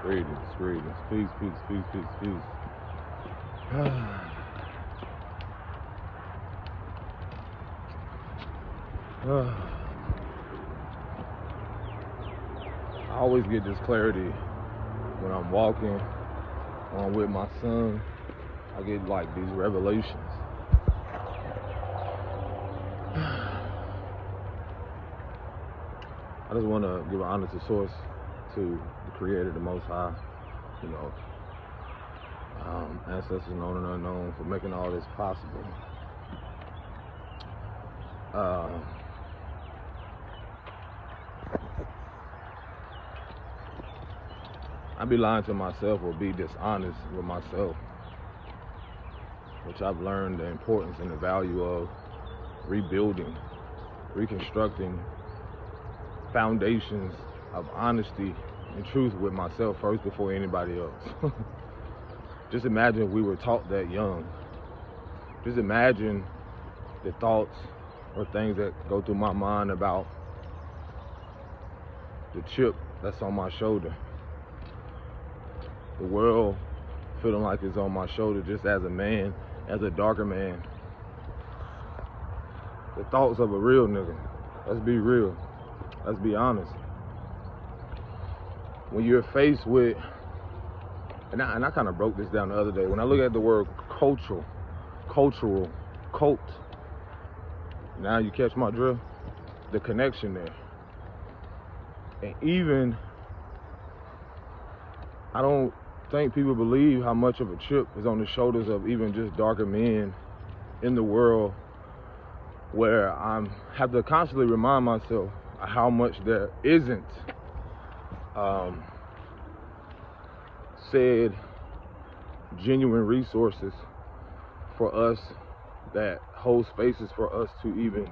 Greetings, greetings. Peace, peace, peace, peace, peace. I always get this clarity when I'm walking, when I'm with my son. I get like these revelations. I just want to give an honor to Source, to the Creator, the Most High, you know, ancestors known and unknown, for making all this possible. I'd be lying to myself or be dishonest with myself, which I've learned the importance and the value of rebuilding, reconstructing foundations of honesty and truth with myself first before anybody else. Just imagine if we were taught that young. Just imagine the thoughts or things that go through my mind about the chip that's on my shoulder. The world feeling like it's on my shoulder just as a man, as a darker man. The thoughts of a real nigga. Let's be real. Let's be honest. When you're faced with, and I kind of broke this down the other day, when I look at the word cultural, cult, now you catch my drift? The connection there. And even, I don't think people believe how much of a chip is on the shoulders of even just darker men in the world, where I have to constantly remind myself how much there isn't said genuine resources for us that hold spaces for us to even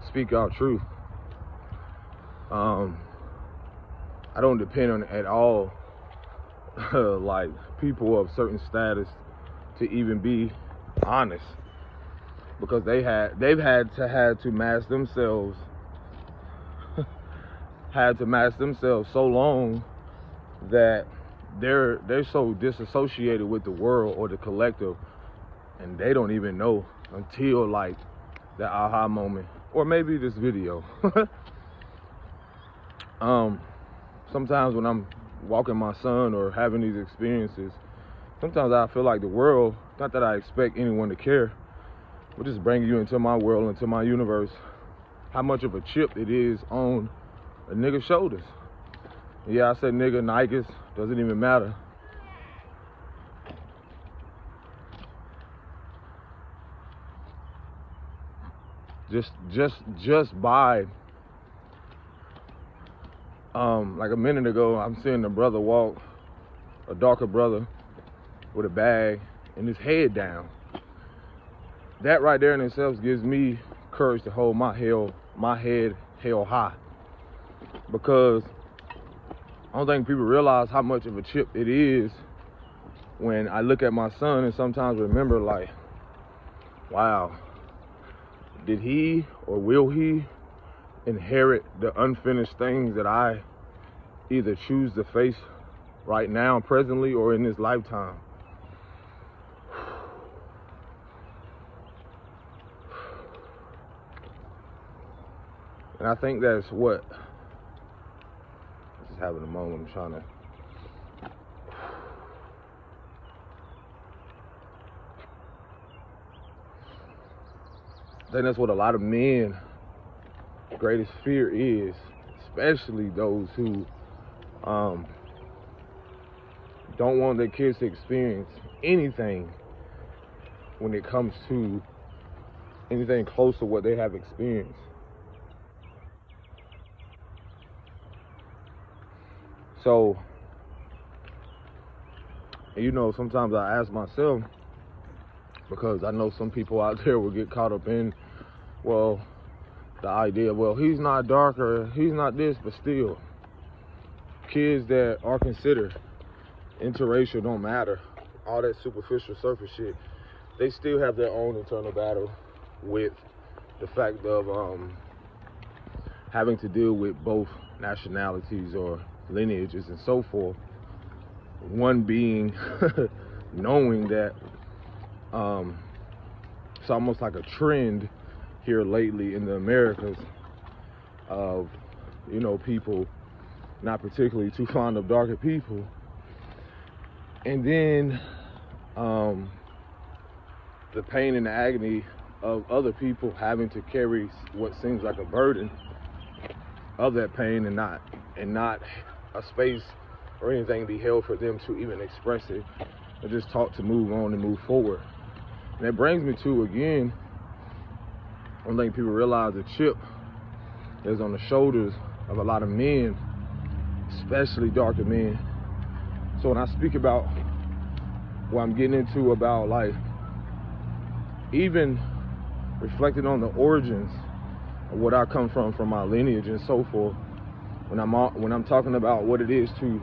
speak our truth. I don't depend on at all like people of certain status to even be honest, because they've had to mask themselves so long that they're so disassociated with the world or the collective, and they don't even know until like the aha moment, or maybe this video. Sometimes when I'm walking my son or having these experiences, sometimes I feel like the world, not that I expect anyone to care, but just bringing you into my world, into my universe, how much of a chip it is on a nigga's shoulders. Yeah, I said nigga, Nikes, doesn't even matter. Just by like a minute ago, I'm seeing a brother walk, a darker brother with a bag and his head down. That right there in itself gives me courage to hold my head held high, because I don't think people realize how much of a chip it is when I look at my son and sometimes remember, like, wow, did he or will he inherit the unfinished things that I either choose to face right now, presently, or in this lifetime? And I think that's what, just having a moment, I'm trying to, I think that's what a lot of men's greatest fear is, especially those who don't want their kids to experience anything when it comes to anything close to what they have experienced. So, you know, sometimes I ask myself, because I know some people out there will get caught up in, well, the idea, well, he's not darker, he's not this, but still, kids that are considered interracial, don't matter, all that superficial surface shit, they still have their own internal battle with the fact of having to deal with both nationalities or lineages and so forth. one being knowing that it's almost like a trend here lately in the Americas of, you know, people not particularly too fond of darker people. And then the pain and the agony of other people having to carry what seems like a burden of that pain, and not a space or anything be held for them to even express it, or just taught to move on and move forward. And that brings me to, again, I don't think people realize the chip is on the shoulders of a lot of men, especially darker men. So when I speak about what I'm getting into about, like, even reflecting on the origins of what I come from my lineage and so forth, when I'm talking about what it is to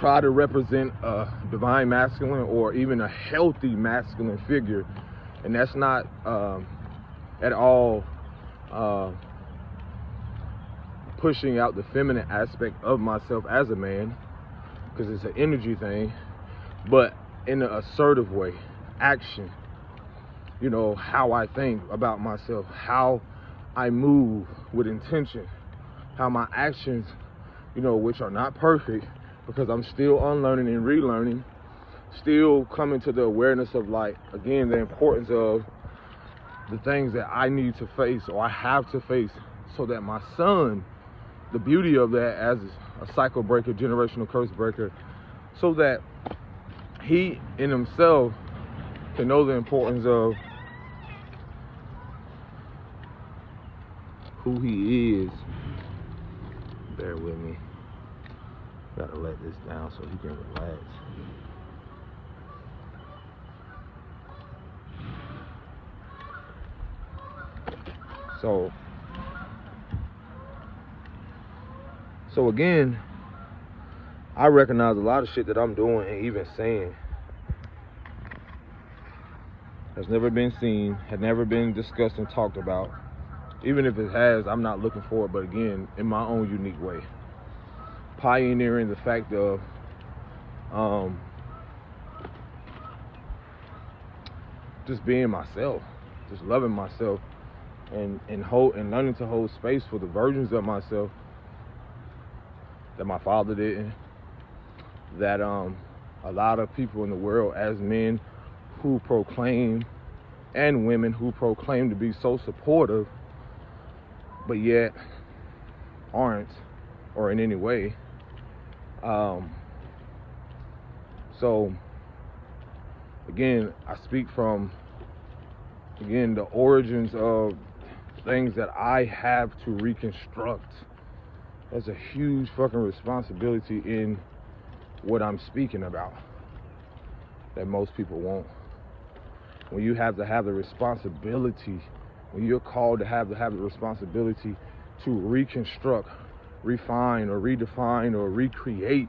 try to represent a divine masculine or even a healthy masculine figure, and that's not at all pushing out the feminine aspect of myself as a man, because it's an energy thing, but in an assertive way, action. You know, how I think about myself, how I move with intention, how my actions, you know, which are not perfect, because I'm still unlearning and relearning, still coming to the awareness of, like, again, the importance of the things that I need to face or I have to face, so that my son, the beauty of that as a cycle breaker, generational curse breaker, so that he in himself can know the importance of who he is. Bear with me. Gotta let this down so he can relax. So again, I recognize a lot of shit that I'm doing and even saying has never been seen, had never been discussed and talked about. Even if it has, I'm not looking for it, but again, in my own unique way. Pioneering the fact of just being myself, just loving myself, and learning to hold space for the versions of myself that my father didn't, that a lot of people in the world, as men who proclaim, and women who proclaim to be so supportive, but yet aren't, or in any way. So again, I speak from, again, the origins of things that I have to reconstruct. That's a huge fucking responsibility in what I'm speaking about that most people won't. When you have to have the responsibility, when you're called to have the responsibility to reconstruct, refine, or redefine, or recreate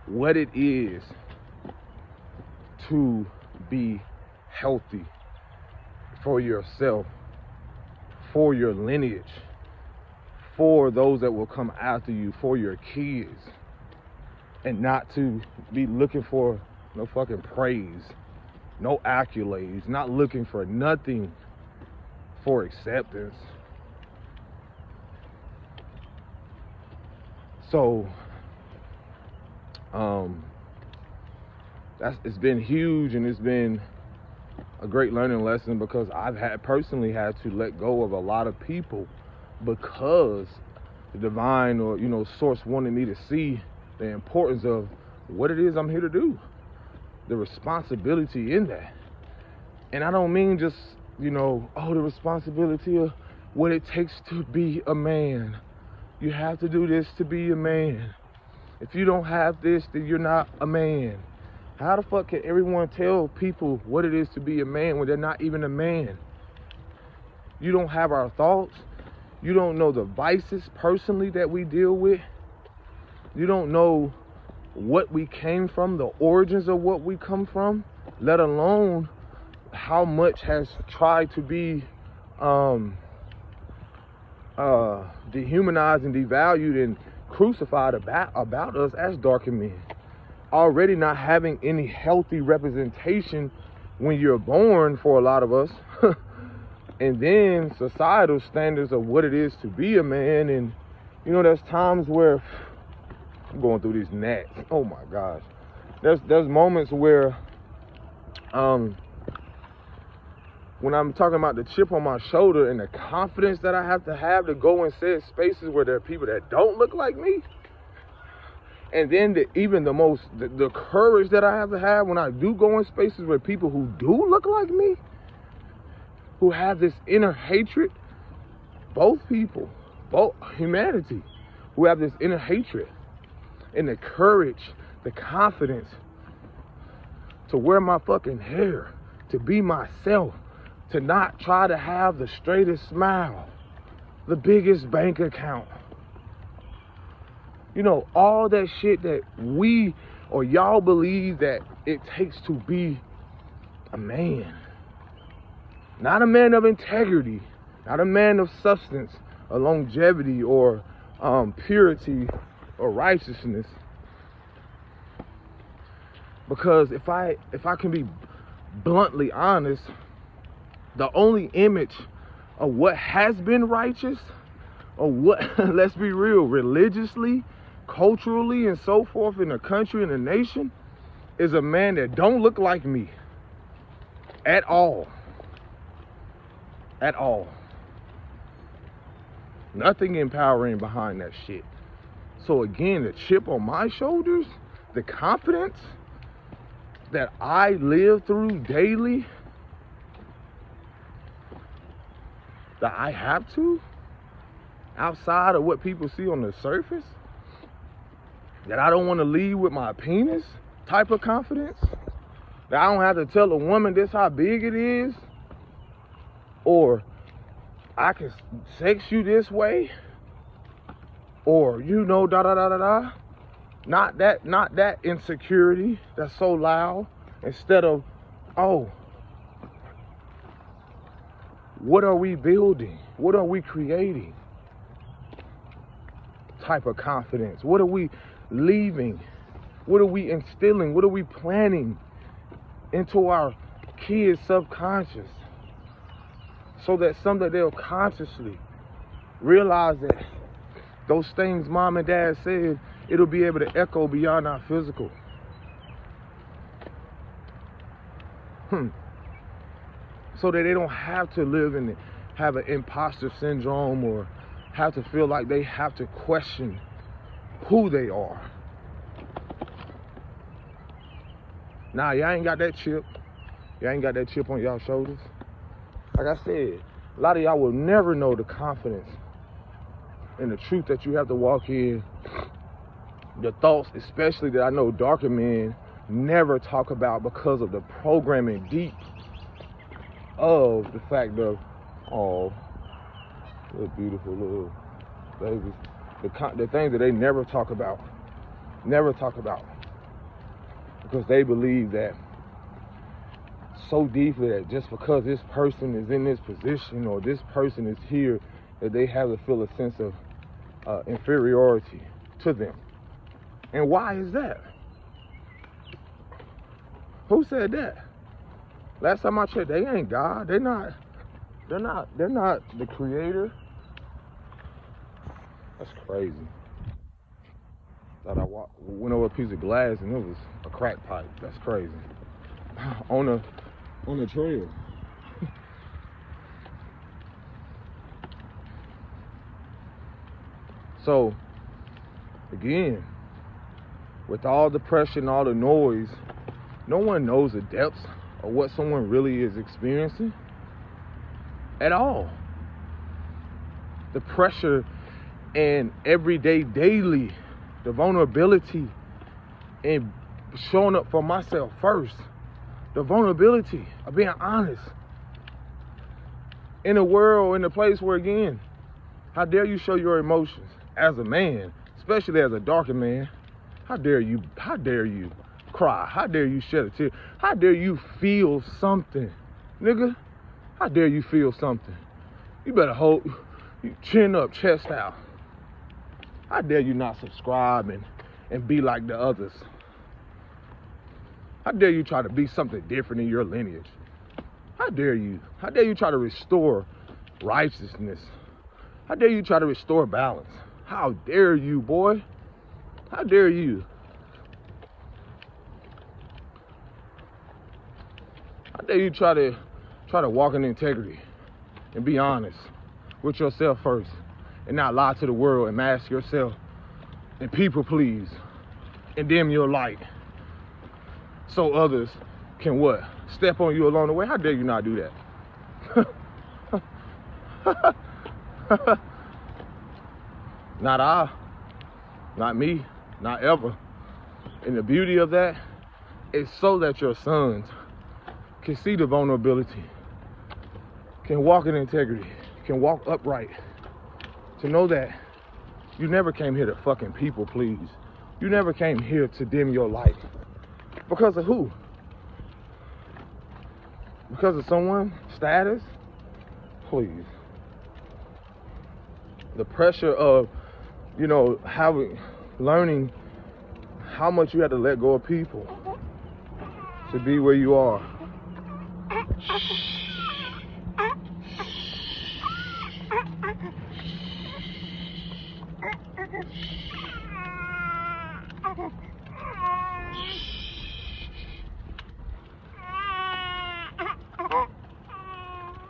what it is to be healthy for yourself, for your lineage, for those that will come after you, for your kids, and not to be looking for no fucking praise, no accolades, not looking for nothing for acceptance. So it's been huge, and it's been a great learning lesson, because I've personally had to let go of a lot of people, because the divine, or, you know, source wanted me to see the importance of what it is I'm here to do, the responsibility in that. And I don't mean just, you know, the responsibility of what it takes to be a man. You have to do this to be a man. If you don't have this, then you're not a man. How the fuck can everyone tell people what it is to be a man when they're not even a man? You don't have our thoughts. You don't know the vices personally that we deal with. You don't know what we came from, the origins of what we come from, let alone how much has tried to be dehumanized and devalued and crucified about us as darker men. Already not having any healthy representation when you're born for a lot of us. And then societal standards of what it is to be a man. And, you know, there's times where I'm going through these gnats. Oh my gosh. There's moments where, when I'm talking about the chip on my shoulder and the confidence that I have to go and set spaces where there are people that don't look like me. And then the courage that I have to have when I do go in spaces where people who do look like me, who have this inner hatred, both humanity, who have this inner hatred, and the courage, the confidence to wear my fucking hair, to be myself, to not try to have the straightest smile, the biggest bank account. You know, all that shit that we or y'all believe that it takes to be a man. Not a man of integrity, not a man of substance, or longevity, or purity, or righteousness. Because if I can be bluntly honest, the only image of what has been righteous, or what, let's be real, religiously, culturally, and so forth in the country and the nation, is a man that don't look like me at all. At all. Nothing empowering behind that shit. So again, the chip on my shoulders, the confidence that I live through daily, that I have to, outside of what people see on the surface, that I don't want to leave with my penis type of confidence, that I don't have to tell a woman this how big it is, or I can sex you this way, or you know, da da da da da. Not that insecurity that's so loud. Instead of, oh, what are we building? What are we creating? Type of confidence. What are we leaving? What are we instilling? What are we planning into our kids' subconscious? So that someday they'll consciously realize that those things mom and dad said, it'll be able to echo beyond our physical. So that they don't have to live and have an imposter syndrome, or have to feel like they have to question who they are. Nah, y'all ain't got that chip. Y'all ain't got that chip on y'all shoulders. Like I said, a lot of y'all will never know the confidence and the truth that you have to walk in. The thoughts, especially that I know darker men never talk about because of the programming deep of the fact of, oh, little beautiful little babies. The things that they never talk about. Because they believe that so deeply that just because this person is in this position or this person is here, that they have to feel a sense of inferiority to them. And why is that? Who said that? Last time I checked, they ain't God. They're not the creator. That's crazy. Thought I went over a piece of glass and it was a crack pipe. That's crazy. On the trail. So, again, with all the pressure and all the noise, no one knows the depths of what someone really is experiencing at all. The pressure and everyday, daily, the vulnerability and showing up for myself first. The vulnerability of being honest. In a world, in a place where, again, how dare you show your emotions as a man, especially as a darker man? How dare you cry? How dare you shed a tear? How dare you feel something? Nigga, how dare you feel something? You better hold, chin up, chest out. How dare you not subscribe and be like the others? How dare you try to be something different in your lineage? How dare you? How dare you try to restore righteousness? How dare you try to restore balance? How dare you, boy? How dare you? How dare you try to walk in integrity and be honest with yourself first and not lie to the world and mask yourself and people please and dim your light so others can what? Step on you along the way? How dare you not do that? Not I, not me, not ever. And the beauty of that is so that your sons can see the vulnerability, can walk in integrity, can walk upright, to know that you never came here to fucking people please. You never came here to dim your light. Because of who? Because of someone? Status? Please. The pressure of, learning how much you had to let go of people to be where you are.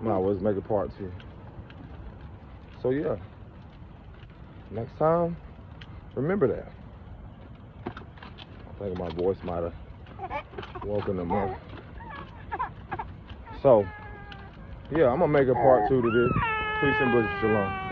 Might was make a part 2. So yeah, next time, remember that. I think my voice might have woken them up. So yeah, I'm gonna make a part 2 to this. Peace and blessings, shalom.